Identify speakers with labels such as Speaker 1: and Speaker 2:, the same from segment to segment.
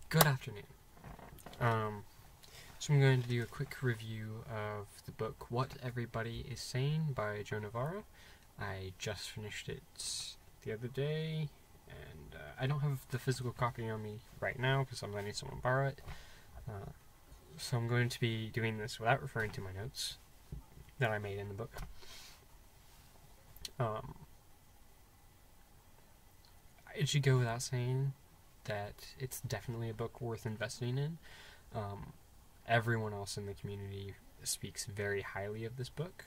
Speaker 1: Good afternoon. So I'm going to do a quick review of the book What Everybody Is Saying by Joe Navarro. I just finished it the other day, and I don't have the physical copy on me right now because I'm letting someone borrow it. So I'm going to be doing this without referring to my notes that I made in the book. It should go without saying that it's definitely a book worth investing in. Everyone else in the community speaks very highly of this book,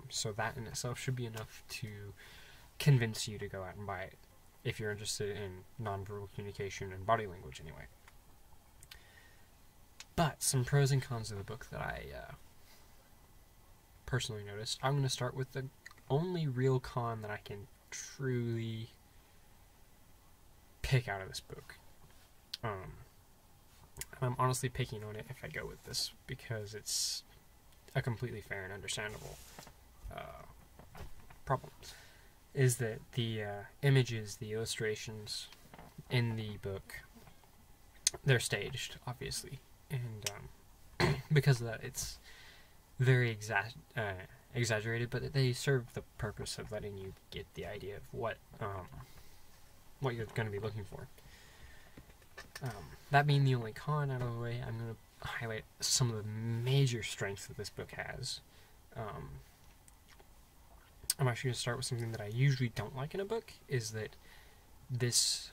Speaker 1: so that in itself should be enough to convince you to go out and buy it if you're interested in nonverbal communication and body language anyway. But some pros and cons of the book that I personally noticed. I'm going to start with the only real con that I can truly pick out of this book. I'm honestly picking on it if I go with this because it's a completely fair and understandable problem. Is that the images, the illustrations in the book, they're staged, obviously, and because of that, it's very exaggerated, but they serve the purpose of letting you get the idea of what you're going to be looking for. That being the only con out of the way, I'm going to highlight some of the major strengths that this book has. I'm actually going to start with something that I usually don't like in a book, is that this,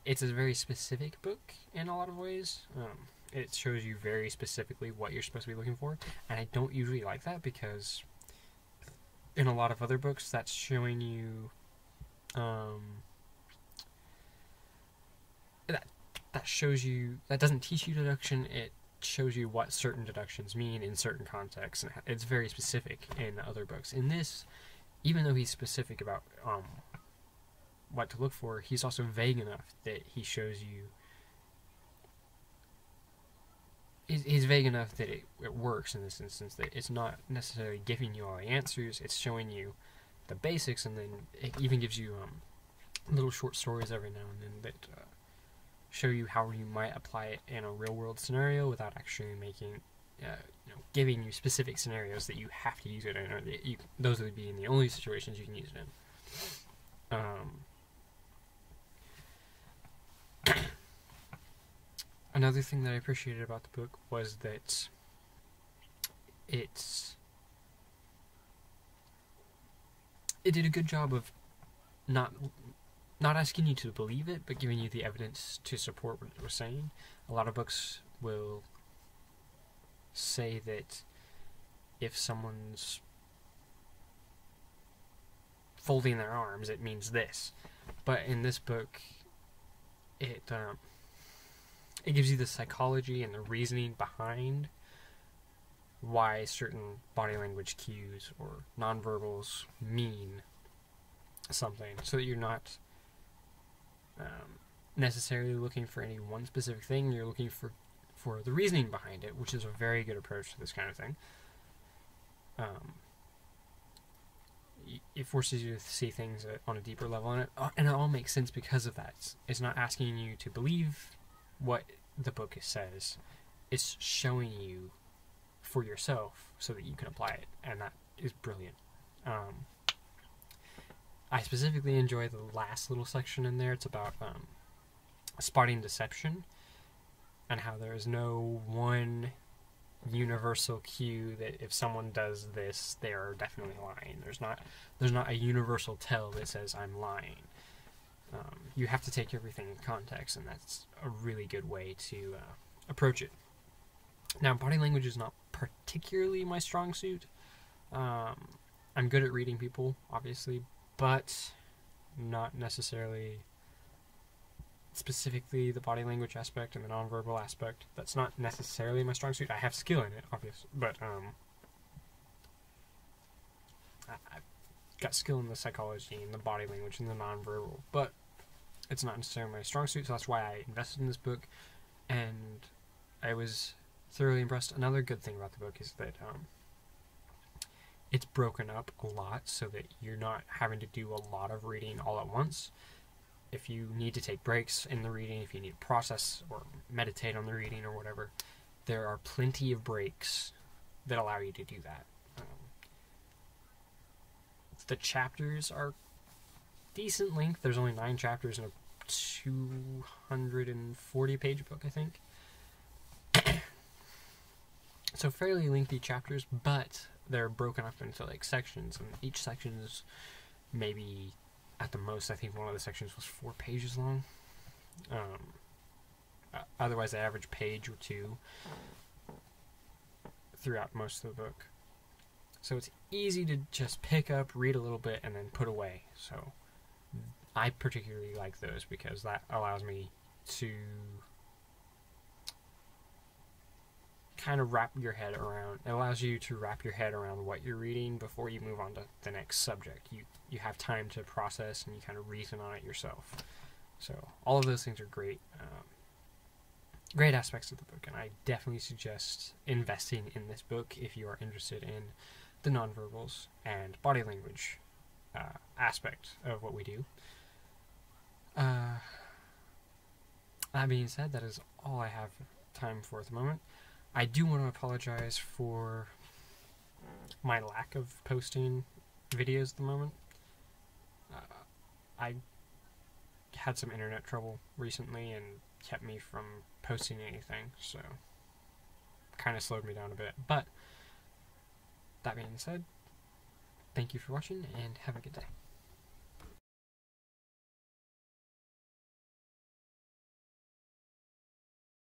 Speaker 1: it's a very specific book in a lot of ways. It shows you very specifically what you're supposed to be looking for, and I don't usually like that because in a lot of other books, that's showing you, that shows you, that doesn't teach you deduction, it shows you what certain deductions mean in certain contexts, and it's very specific in other books. In this, even though he's specific about what to look for, he's also vague enough that he shows you, he's vague enough that it works in this instance, that it's not necessarily giving you all the answers, it's showing you the basics, and then it even gives you little short stories every now and then that show you how you might apply it in a real world scenario without actually making, giving you specific scenarios that you have to use it in, or that those would be in the only situations you can use it in. Another thing that I appreciated about the book was that it did a good job of not asking you to believe it, but giving you the evidence to support what it was saying. A lot of books will say that if someone's folding their arms, it means this. But in this book, it gives you the psychology and the reasoning behind why certain body language cues or nonverbals mean something, so that you're not necessarily looking for any one specific thing. You're looking for the reasoning behind it, which is a very good approach to this kind of thing. It forces you to see things on a deeper level, and it all makes sense because of that. It's not asking you to believe what the book says. It's showing you for yourself so that you can apply it, and that is brilliant. I specifically enjoy the last little section in there. It's about spotting deception, and how there is no one universal cue that if someone does this, they are definitely lying. There's not a universal tell that says I'm lying. You have to take everything in context, and that's a really good way to approach it. Now, body language is not particularly my strong suit. I'm good at reading people, obviously, but not necessarily specifically the body language aspect and the nonverbal aspect. That's not necessarily my strong suit. I have skill in it, obviously, but I've got skill in the psychology and the body language and the nonverbal, but it's not necessarily my strong suit, so that's why I invested in this book, and I was thoroughly impressed. Another good thing about the book is that it's broken up a lot so that you're not having to do a lot of reading all at once. if you need to take breaks in the reading, if you need to process or meditate on the reading or whatever, there are plenty of breaks that allow you to do that. The chapters are decent length. There's only 9 chapters in a 240-page book, I think. So fairly lengthy chapters, but they're broken up into like sections, and each section is maybe, at the most, I think one of the sections was 4 pages long. Otherwise, the average page or 2 throughout most of the book. So it's easy to just pick up, read a little bit, and then put away. So I particularly like those because that allows me to kind of wrap your head around. It allows you to wrap your head around what you're reading before you move on to the next subject. You have time to process and you kind of reason on it yourself. So all of those things are great. Great aspects of the book, and I definitely suggest investing in this book if you are interested in the nonverbals and body language aspect of what we do. That being said, that is all I have time for at the moment. I do want to apologize for my lack of posting videos at the moment. I had some internet trouble recently and kept me from posting anything, so kind of slowed me down a bit. But that being said, thank you for watching and have a good day.